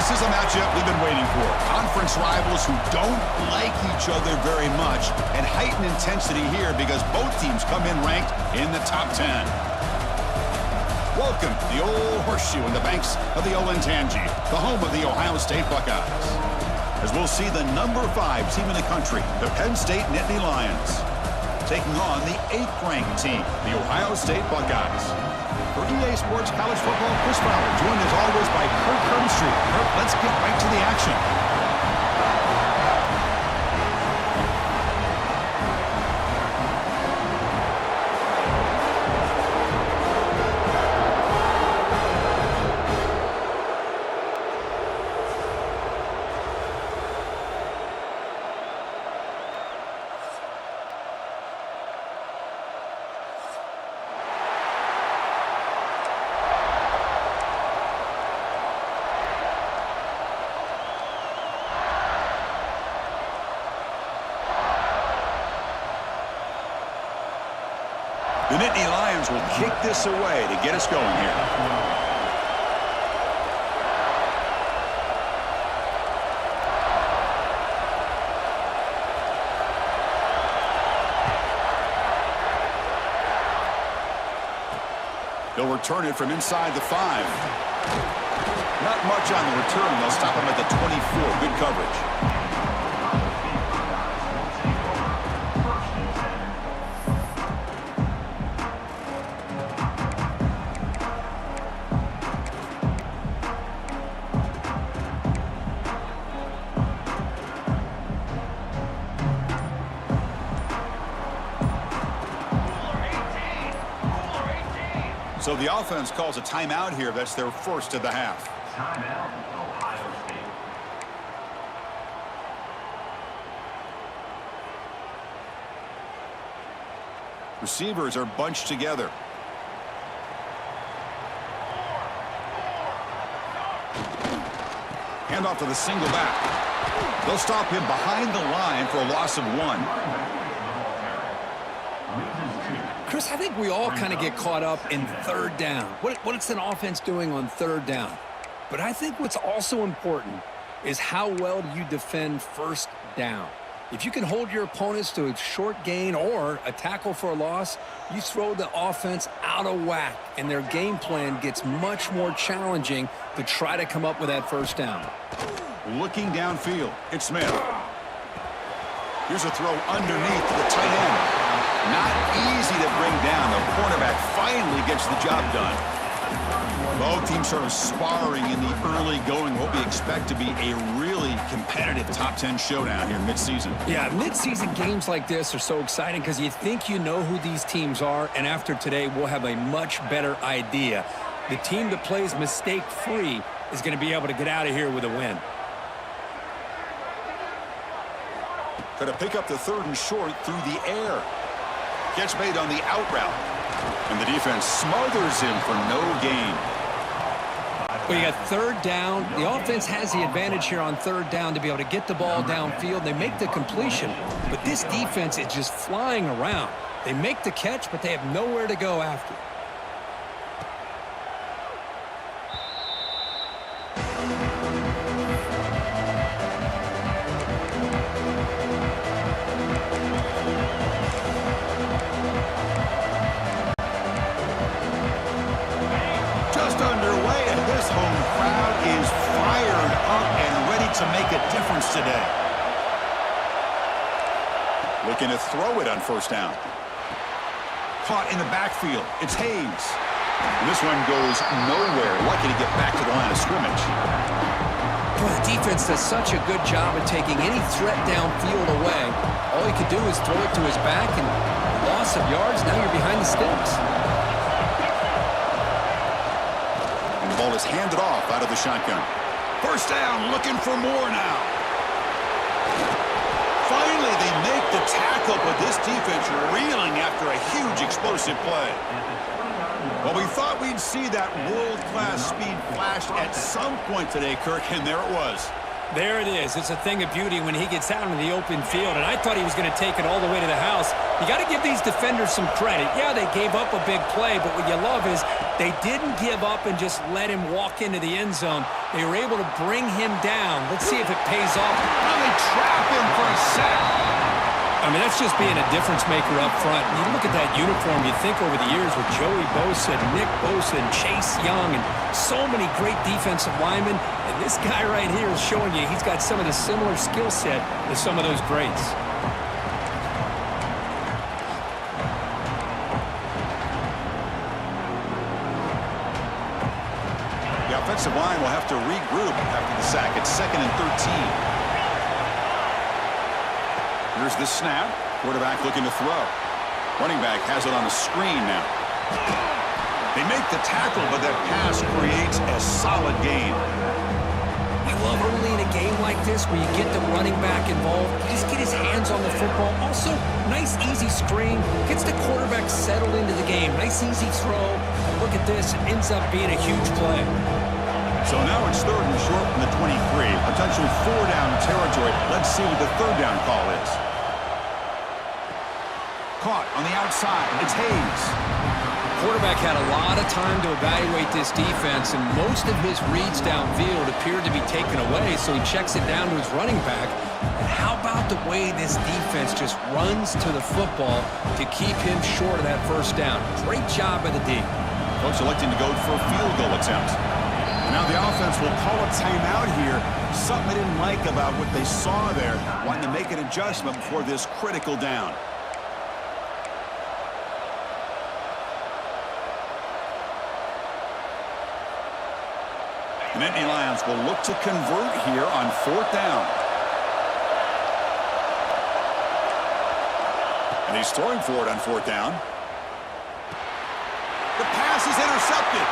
This is a matchup we've been waiting for. Conference rivals who don't like each other very much, and heightened intensity here because both teams come in ranked in the top 10. Welcome to the old horseshoe in the banks of the Olentangy, the home of the Ohio State Buckeyes. As we'll see the number 5 team in the country, the Penn State Nittany Lions, taking on the 8th-ranked team, the Ohio State Buckeyes. For EA Sports College Football, Chris Fowler, joined as always by Kirk Hermstreet. Kirk, let's get right to the action. The Nittany Lions will kick this away to get us going here. They'll return it from inside the 5. Not much on the return. They'll stop him at the 24. Good coverage. So the offense calls a timeout here. That's their first of the half. Timeout, Ohio State. Receivers are bunched together. Hand off to the single back. They'll stop him behind the line for a loss of 1. Chris, I think we all kind of get caught up in third down. What's an offense doing on third down? But I think what's also important is how well do you defend first down. If you can hold your opponents to a short gain or a tackle for a loss, you throw the offense out of whack, and their game plan gets much more challenging to try to come up with that first down. Looking downfield, it's Smith. Here's a throw underneath to the tight end. Not easy to bring down. The cornerback finally gets the job done. Both teams sort of sparring in the early going. What we expect to be a really competitive top 10 showdown here midseason. Yeah, midseason games like this are so exciting because you think you know who these teams are, and after today we'll have a much better idea. The team that plays mistake-free is going to be able to get out of here with a win. Going to pick up the 3rd and short through the air. Catch made on the out route. And the defense smothers him for no gain. Well, you got 3rd down. The offense has the advantage here on 3rd down to be able to get the ball downfield. They make the completion, but this defense is just flying around. They make the catch, but they have nowhere to go after. Today. Looking to throw it on 1st down. Caught in the backfield. It's Hayes. And this one goes nowhere. Lucky to get back to the line of scrimmage. Boy, the defense does such a good job of taking any threat downfield away. All he could do is throw it to his back, and loss of yards, now you're behind the sticks. And the ball is handed off out of the shotgun. 1st down, looking for more now. Finally, they make the tackle, but this defense reeling after a huge explosive play. Well, we thought we'd see that world-class speed flashed at some point today, Kirk, and there it was. There it is. It's a thing of beauty when he gets out in the open field, and I thought he was going to take it all the way to the house. You got to give these defenders some credit. Yeah, they gave up a big play, but what you love is they didn't give up and just let him walk into the end zone. They were able to bring him down. Let's see if it pays off. Now they trap him for a sack. I mean, that's just being a difference maker up front. You look at that uniform, you think over the years with Joey Bosa, Nick Bosa, and Chase Young, and so many great defensive linemen. And this guy right here is showing you he's got some of the similar skill set as some of those greats. The offensive line will have to regroup after the sack. It's 2nd and 13. Here's the snap. Quarterback looking to throw. Running back has it on the screen now. They make the tackle, but that pass creates a solid gain. I love early in a game like this where you get the running back involved. You just get his hands on the football. Also, nice, easy screen. Gets the quarterback settled into the game. Nice, easy throw. And look at this. It ends up being a huge play. So now it's 3rd and short from the 23. Potential 4-down territory. Let's see what the 3rd down call is. Caught on the outside. It's Hayes. Quarterback had a lot of time to evaluate this defense, and most of his reads downfield appeared to be taken away, so he checks it down to his running back. And how about the way this defense just runs to the football to keep him short of that 1st down? Great job by the D. Coach electing to go for a field goal attempt. Now the offense will call a timeout here. Something they didn't like about what they saw there. Wanting to make an adjustment before this critical down. The Nittany Lions will look to convert here on 4th down. And he's throwing for it on 4th down. The pass is intercepted.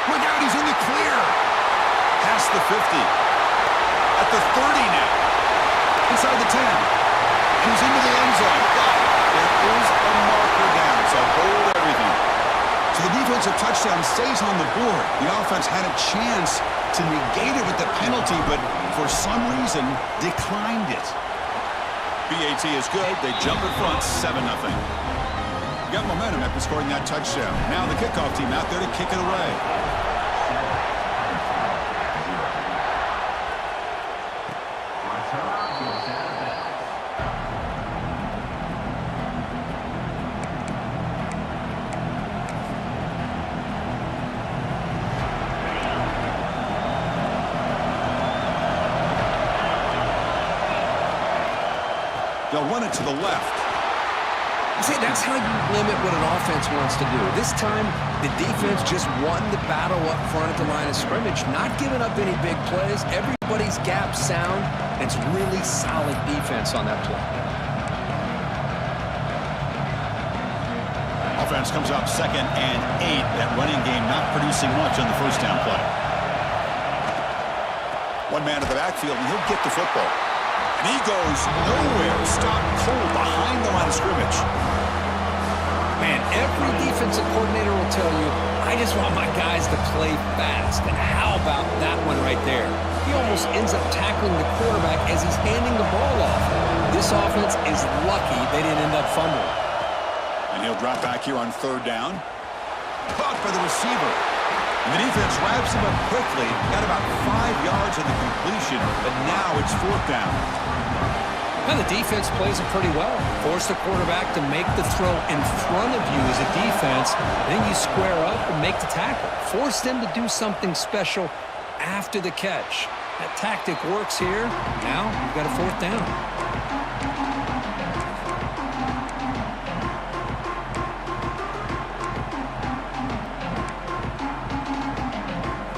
Look out, he's in the clear. Past the 50. At the 30 now. Inside the 10. He's into the end zone. There is a marker down, so hold everything. So the defensive touchdown stays on the board. The offense had a chance to negate it with the penalty, but for some reason declined it. BAT is good. They jump in front, 7-0. Got momentum after scoring that touchdown. Now the kickoff team out there to kick it away. They'll run it to the left. See, that's how you limit what an offense wants to do. This time, the defense just won the battle up front at the line of scrimmage, not giving up any big plays. Everybody's gap sound. It's really solid defense on that play. Offense comes up 2nd and 8. That running game not producing much on the 1st down play. One man at the backfield, and he'll get the football. And he goes nowhere. Stopped cold behind the line of scrimmage. Man, every defensive coordinator will tell you, I just want my guys to play fast. And how about that one right there? He almost ends up tackling the quarterback as he's handing the ball off. This offense is lucky they didn't end up fumbling. And he'll drop back here on 3rd down. Caught by the receiver. And the defense wraps him up quickly. Got about 5 yards in the completion, but now it's 4th down. Well, the defense plays it pretty well. Force the quarterback to make the throw in front of you as a defense. Then you square up and make the tackle. Force them to do something special after the catch. That tactic works here. Now you've got a 4th down.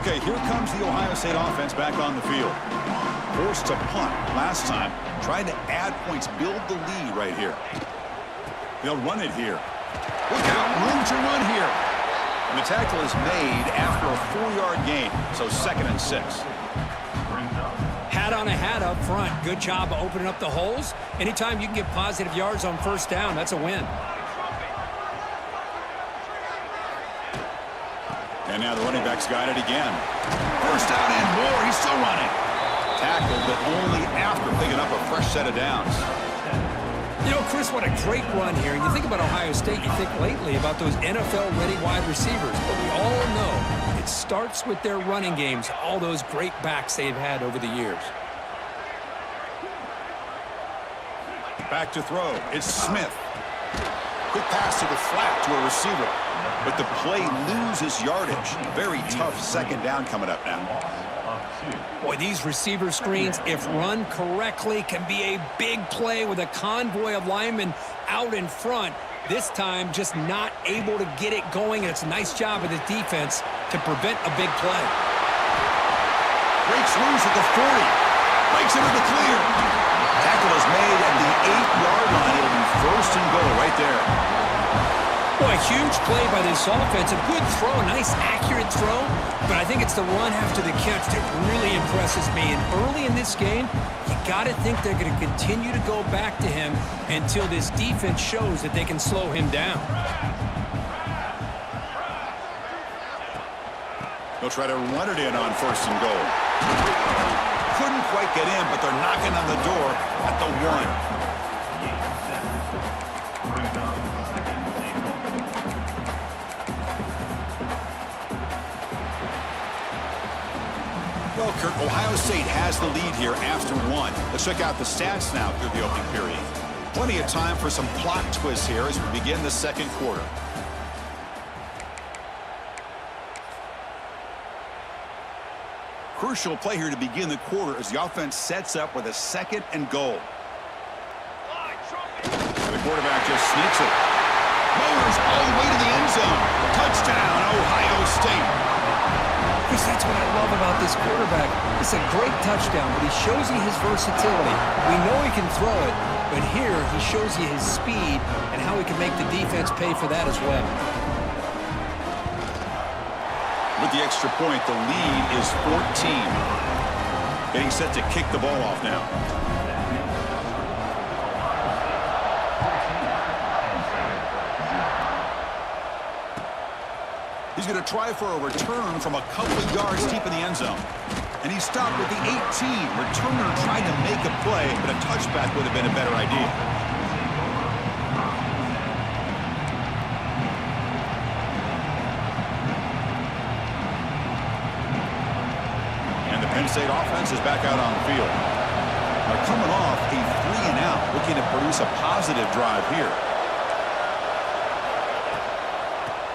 Okay, here comes the Ohio State offense back on the field. Forced to punt last time. Trying to add points, build the lead right here. They'll run it here. Look out, room to run here. And the tackle is made after a 4-yard gain, so 2nd and 6. Hat on a hat up front. Good job of opening up the holes. Anytime you can get positive yards on 1st down, that's a win. And now the running back's got it again. 1st down and more. He's still running. Tackled, but only after picking up a fresh set of downs. You know, Chris, what a great run here. And you think about Ohio State, you think lately about those NFL-ready wide receivers. But we all know it starts with their running games, all those great backs they've had over the years. Back to throw. It's Smith. Quick pass to the flat to a receiver. But the play loses yardage. Very tough second down coming up now. Boy, these receiver screens, if run correctly, can be a big play with a convoy of linemen out in front. This time, just not able to get it going, and it's a nice job of the defense to prevent a big play. Breaks loose at the 40. Breaks into the clear. Tackle is made at the 8-yard line. It'll be first and goal right there. Boy, a huge play by this offense. A good throw, a nice, accurate throw. But I think it's the run after the catch that really impresses me. And early in this game, you got to think they're going to continue to go back to him until this defense shows that they can slow him down. They'll try to run it in on first and goal. Couldn't quite get in, but they're knocking on the door at the 1. Well, Kurt, Ohio State has the lead here after 1. Let's check out the stats now through the opening period. Plenty of time for some plot twists here as we begin the second quarter. Crucial play here to begin the quarter as the offense sets up with a second and goal. The quarterback just sneaks it. Motors all the way to the end zone. Touchdown, Ohio State. Chris, that's what I love about this quarterback. It's a great touchdown, but he shows you his versatility. We know he can throw it, but here he shows you his speed and how he can make the defense pay for that as well. With the extra point, the lead is 14. Getting set to kick the ball off now. He's going to try for a return from a couple of yards deep in the end zone. And he stopped at the 18. Returner tried to make a play, but a touchback would have been a better idea. And the Penn State offense is back out on the field. Now coming off a 3-and-out, looking to produce a positive drive here.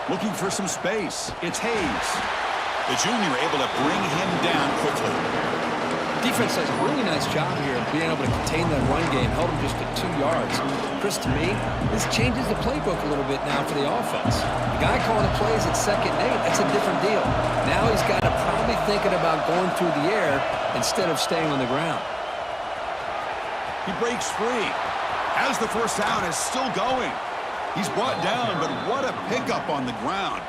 Looking for some space. It's Hayes. The junior able to bring him down quickly. Defense does a really nice job here of being able to contain that run game, held him just at 2 yards. Chris, to me, this changes the playbook a little bit now for the offense. The guy calling the plays at 2nd and 8, that's a different deal. Now he's got to probably thinking about going through the air instead of staying on the ground. He breaks free. As the first down is still going. He's brought down, but what a pickup on the ground.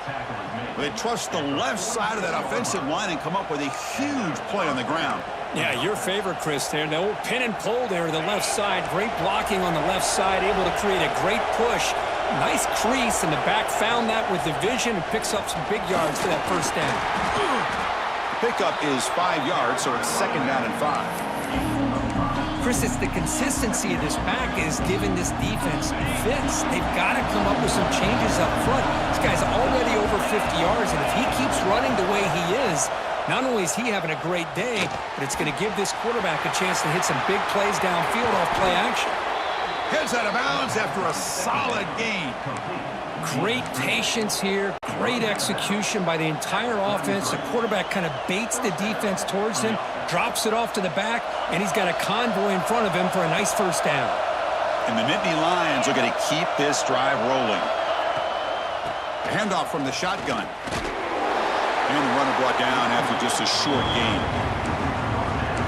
They trust the left side of that offensive line and come up with a huge play on the ground. Yeah, your favorite, Chris, there. The old pin and pull there to the left side. Great blocking on the left side, able to create a great push. Nice crease, and the back found that with the vision and picks up some big yards for that first down. Pickup is 5 yards, so it's 2nd down and 5. Chris, it's the consistency of this back is giving this defense fits. They've got to come up with some changes up front. This guy's already over 50 yards, and if he keeps running the way he is, not only is he having a great day, but it's going to give this quarterback a chance to hit some big plays downfield off play action. Heads out of bounds after a solid gain. Great patience here, great execution by the entire offense. The quarterback kind of baits the defense towards him, drops it off to the back, and he's got a convoy in front of him for a nice first down. And the Nittany Lions are going to keep this drive rolling. A handoff from the shotgun. And the runner brought down after just a short gain.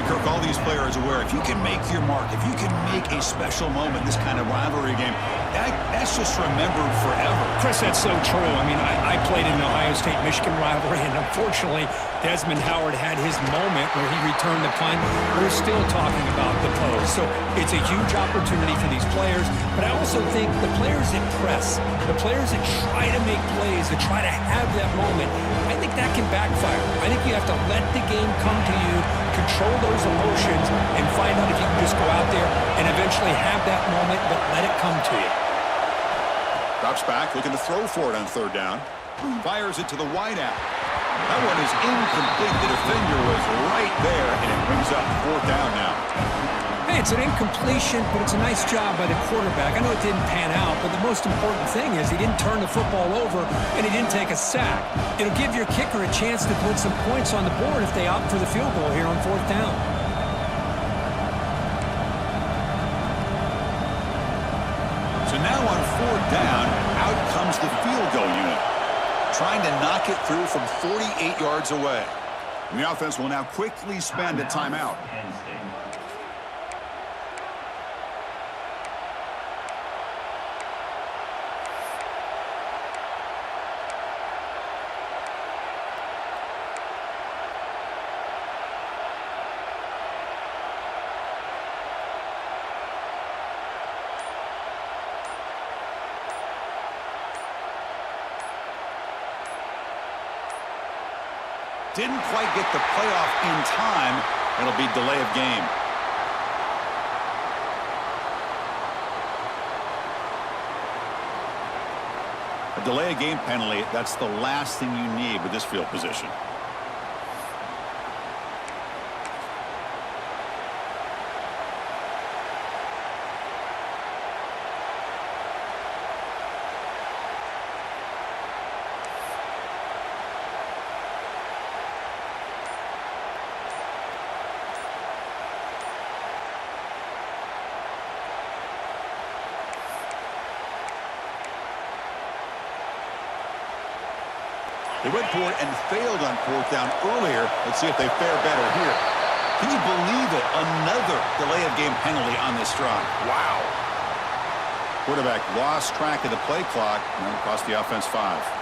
Kirk, all these players aware, if you can make your mark, if you can make a special moment, this kind of rivalry game, that's just remembered forever. Chris, that's so true. I mean, I played in the Ohio State-Michigan rivalry, and unfortunately, Desmond Howard had his moment where he returned the punt. We're still talking about the pose. So it's a huge opportunity for these players, but I also think the players that press, the players that try to make plays, that try to have that moment, I think that can backfire. I think you have to let the game come to you, control those emotions, and find out if you can just go out there and eventually have that moment, but let it come to you. Drops back, looking to throw for it on third down. Fires it to the wideout. That one is incomplete. The defender was right there, and it brings up fourth down now. Hey, it's an incompletion, but it's a nice job by the quarterback. I know it didn't pan out, but the most important thing is he didn't turn the football over, and he didn't take a sack. It'll give your kicker a chance to put some points on the board if they opt for the field goal here on fourth down. So now on fourth down, out comes the field goal unit, trying to knock it through from 48 yards away. And the offense will now quickly spend a timeout. Penn State. Didn't quite get the playoff in time. It'll be delay of game. A delay of game penalty, that's the last thing you need with this field position. They went for it and failed on fourth down earlier. Let's see if they fare better here. Can you believe it? Another delay of game penalty on this drive. Wow. Quarterback lost track of the play clock and it cost the offense 5.